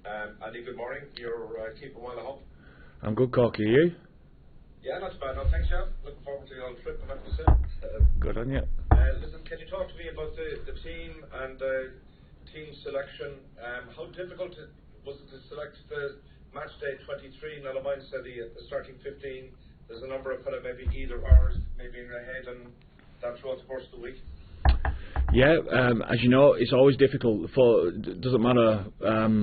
Andy, good morning. You're keeping well, I hope. I'm good, Corky. Are you? Yeah, not too bad. No, thanks, yeah. Looking forward to the old trip, I have to say. Good on you. Listen, can you talk to me about the team and team selection? How difficult was it to select the match day 23? Now, Lamine said the starting 15. There's a number of kind of maybe either hours, maybe in your head, and that throughout the course of the week. Yeah, as you know, it's always difficult. Doesn't matter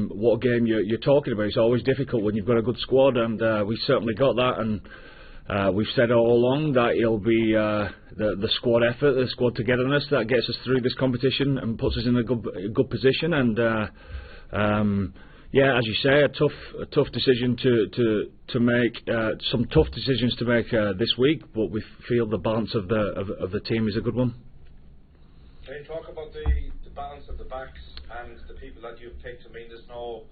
what game you're talking about. It's always difficult when you've got a good squad, and we certainly got that. And we've said all along that it'll be the squad effort, the squad togetherness that gets us through this competition and puts us in a good position. And yeah, as you say, a tough decision to make. Some tough decisions to make this week, but we feel the balance of the team is a good one. Can you talk about the balance of the backs and the people that you've picked? I mean, there's no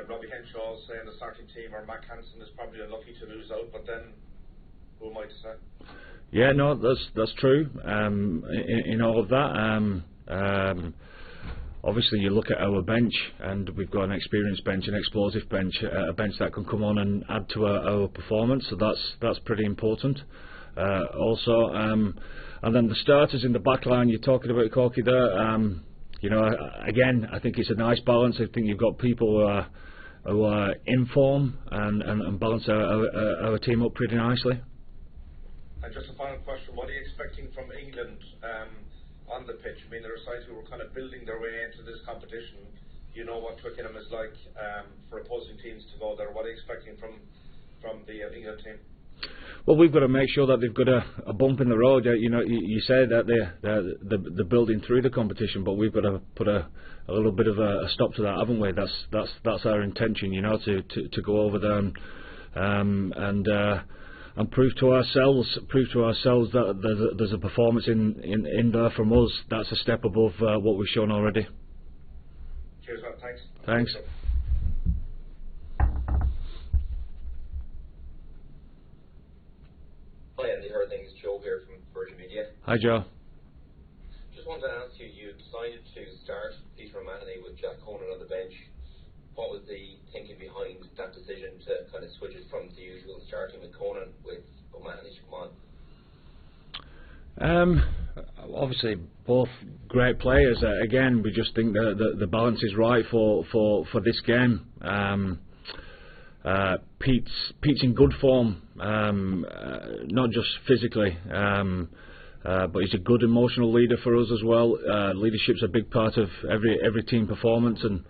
Robbie Henshaw saying the starting team, or Mac Hansen is probably unlucky to lose out, but then who am I to say? Yeah, no, that's true. In all of that, obviously you look at our bench, and we've got an experienced bench, an explosive bench, a bench that can come on and add to our performance. So that's pretty important. Also. And then the starters in the back line, you're talking about, Corky, there. You know, again, I think it's a nice balance. I think you've got people who are in form and balance our team up pretty nicely. And just a final question, what are you expecting from England on the pitch? I mean, there are sides who were kind of building their way into this competition. You know what Twickenham is like for opposing teams to go there. What are you expecting from the England team? Well, we've got to make sure that they've got a bump in the road. You know, you say that they're building through the competition, but we've got to put a little bit of a stop to that, haven't we? That's our intention, you know, to go over there and prove to ourselves that there's a performance in there from us. That's a step above what we've shown already. Cheers, man. Thanks. Thanks. Hi Andy, how are things? Joe here from Virgin Media. Hi Joe. Just wanted to ask you, you decided to start Peter O'Mahony with Jack Conan on the bench. What was the thinking behind that decision to kind of switch it from the usual starting with Conan with O'Mahony to come on? Obviously both great players. Again, we just think that the balance is right for this game. Pete's in good form, not just physically, but he's a good emotional leader for us as well. Leadership's a big part of every team performance, and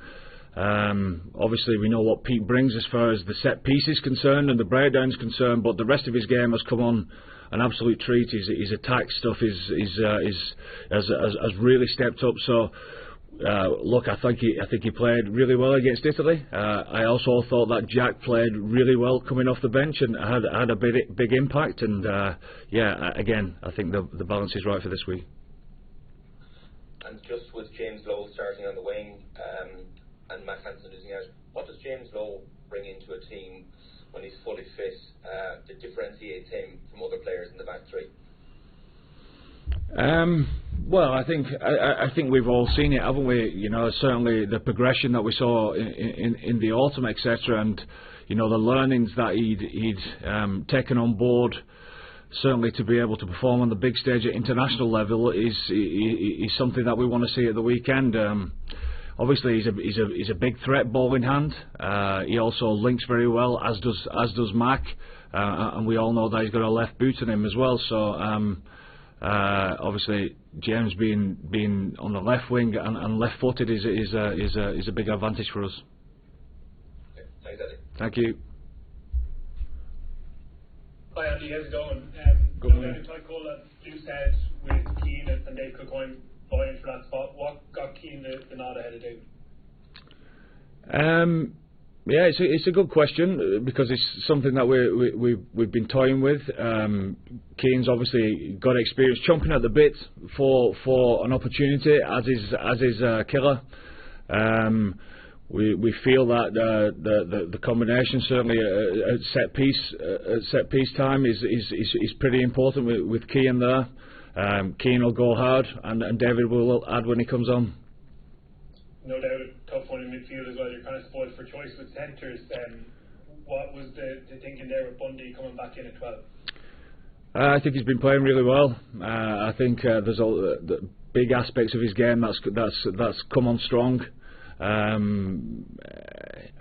obviously we know what Pete brings as far as the set piece is concerned and the breakdown is concerned. But the rest of his game has come on an absolute treat. His attack stuff has really stepped up. So. Look, I think he played really well against Italy. I also thought that Jack played really well coming off the bench and had a big impact. And yeah, again, I think the balance is right for this week. And just with James Lowe starting on the wing and Mac Hansen losing out, what does James Lowe bring into a team when he's fully fit that differentiates him from other players in the back three? Well, I think we've all seen it, haven't we? You know, certainly the progression that we saw in the autumn, etc., and you know the learnings that he'd taken on board. Certainly, to be able to perform on the big stage at international level is something that we want to see at the weekend. Obviously, he's a big threat ball in hand. He also links very well, as does Mac, and we all know that he's got a left boot in him as well. So. Obviously, James being on the left wing and left-footed is a big advantage for us. Okay. Thanks, Eddie. Thank you. Hi Andy, how's it going? Good morning. The tight goal that you said with Keane and Dave Cookhoyne vying for that spot, what got Keane the nod ahead of David? Yeah, it's a good question because it's something that we've been toying with. Keane's obviously got experience, chomping at the bit for an opportunity, as is Killer. We feel that the combination certainly at set piece time is pretty important with Keane there. Keane will go hard, and David will add when he comes on. no doubt a tough one in midfield as well. You're kind of spoiled for choice with centres. What was the thinking there with Bundy coming back in at 12? I think he's been playing really well. I think there's the big aspects of his game that's come on strong.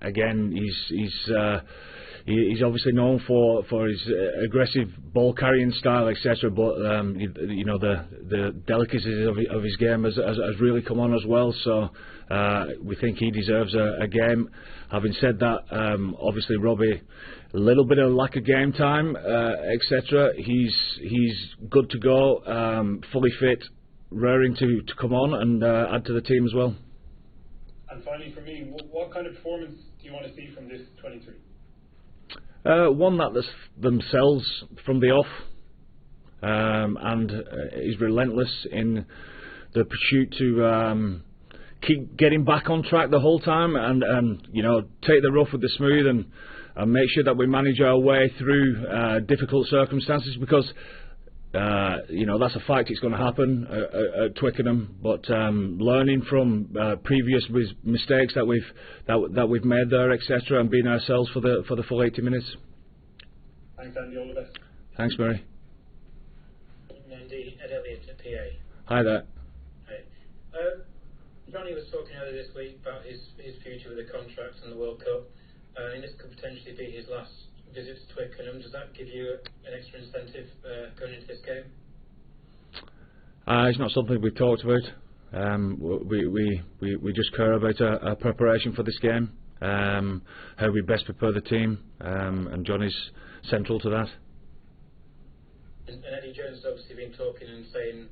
Again, he's obviously known for his aggressive ball carrying style, etc. But you know, the delicacies of his game has really come on as well. So we think he deserves a game. Having said that, obviously Robbie, a little bit of lack of game time, etc. He's good to go, fully fit, raring to come on and add to the team as well. And finally, for me, what kind of performance do you want to see from this 23? One that themselves from the off, and is relentless in the pursuit to keep getting back on track the whole time, and you know, take the rough with the smooth, and make sure that we manage our way through difficult circumstances, because you know, that's a fact. It's going to happen at Twickenham, but learning from previous mistakes that we've made there, etc., and being ourselves for the full 80 minutes. Thanks, Andy. All the best. Thanks, Murray. Andy, Ed Elliott at PA. Hi there. Hi. Johnny was talking earlier this week about his future with the contract and the World Cup, and this could potentially be his last visit to Twickenham. Does that give you an extra incentive going into this game? It's not something we've talked about. We just care about our preparation for this game, how we best prepare the team, and Johnny's central to that. And Eddie Jones has obviously been talking and saying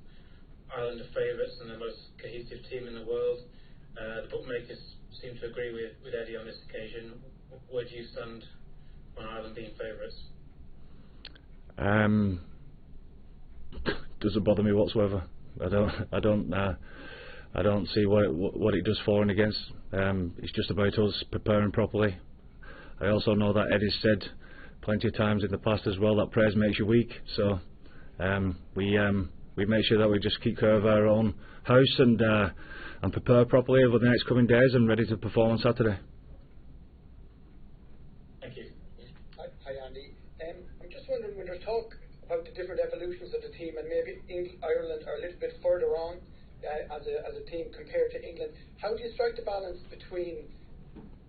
Ireland are favourites and the most cohesive team in the world. The bookmakers seem to agree with Eddie on this occasion. Where do you stand on Ireland being favourites? Doesn't bother me whatsoever. I don't see what it does for and against. It's just about us preparing properly. I also know that Eddie's said plenty of times in the past as well that praise makes you weak. So we make sure that we just keep care of our own house and prepare properly over the next coming days and ready to perform on Saturday. Thank you. Hi Andy. I'm just wondering, when there's talk about the different evolutions of the team, and maybe Ireland are a little bit further on as a team compared to England, how do you strike the balance between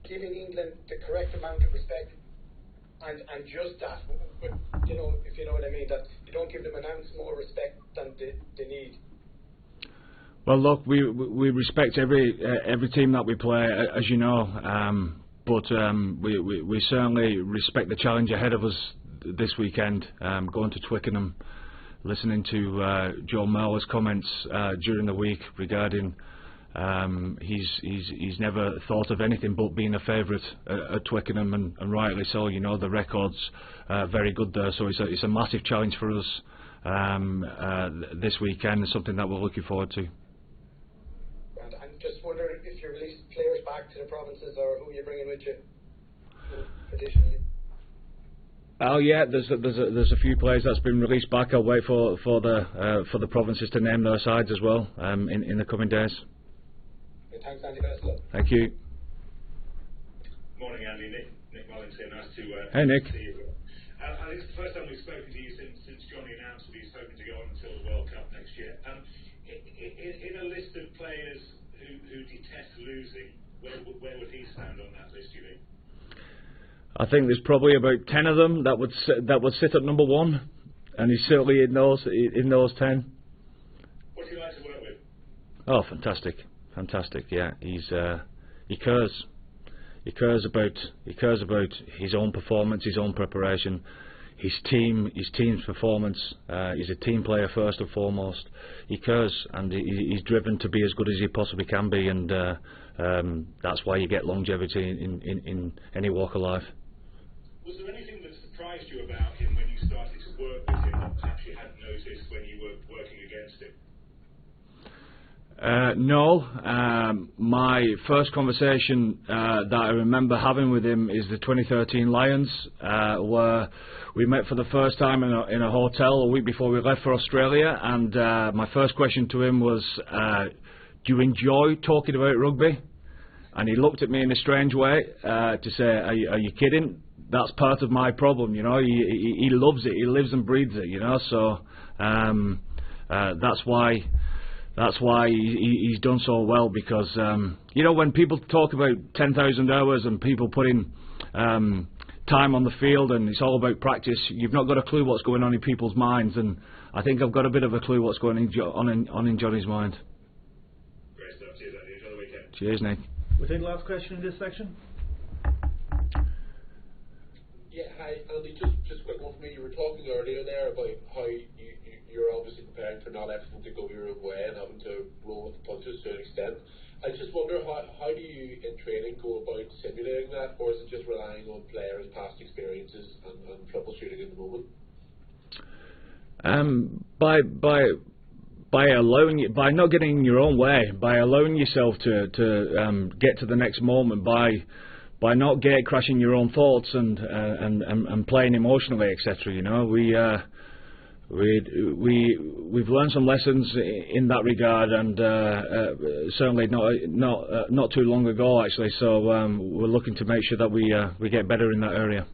giving England the correct amount of respect and just that, you know, if you know what I mean, that you don't give them an ounce more respect than they need? Well, look, we respect every team that we play, as you know, but we certainly respect the challenge ahead of us this weekend. Going to Twickenham, listening to Joe Merla's comments during the week regarding he's never thought of anything but being a favourite at Twickenham, and rightly so. You know, the record's very good there, so it's a massive challenge for us this weekend, and something that we're looking forward to. And just wondering if you release players back to the provinces, or who you're bringing with you additionally. Oh yeah, there's a few players that's been released back. I'll wait for the provinces to name their sides as well in the coming days. Okay, thanks, Andy. Best of luck. Thank you. Morning, Andy. Nick Mullins here. Nice to hey, Nick. see you. I think it's the first time we've spoken to you since Johnny announced that he's hoping to go on until the World Cup next year. In a list of players who detest losing, where would he stand on that list, do you think? I think there's probably about 10 of them that would sit at number one, and he's certainly in those 10. What's he like to work with? Oh, fantastic. Yeah, he cares about his own performance, his own preparation, his team's performance. He's a team player first and foremost. He cares, and he's driven to be as good as he possibly can be, and that's why you get longevity in any walk of life. Was there anything that surprised you about him when you started to work with him that perhaps you hadn't noticed when you were working against him? No. My first conversation that I remember having with him is the 2013 Lions, where we met for the first time in a hotel a week before we left for Australia, and my first question to him was, do you enjoy talking about rugby? and he looked at me in a strange way to say, are you kidding? That's part of my problem, you know. He loves it. He lives and breathes it, you know. So that's why he's done so well, because you know, when people talk about 10,000 hours and people putting time on the field and it's all about practice, you've not got a clue what's going on in people's minds, and I think I've got a bit of a clue what's going on in Johnny's mind. Great stuff. Cheers, Andy. Enjoy the weekend. Cheers, Nick. We'll take the last question in this section. Yeah, hi, Andy. Just a quick one for me. You were talking earlier there about how you're obviously preparing for not everything to go your own way and having to roll with the punches to an extent. I just wonder, how do you in training go about simulating that, or is it just relying on players' past experiences and troubleshooting in the moment? By not getting in your own way, by allowing yourself to get to the next moment, by not crashing your own thoughts and playing emotionally, etc. You know, we've learned some lessons in that regard, and certainly not too long ago, actually. So we're looking to make sure that we get better in that area.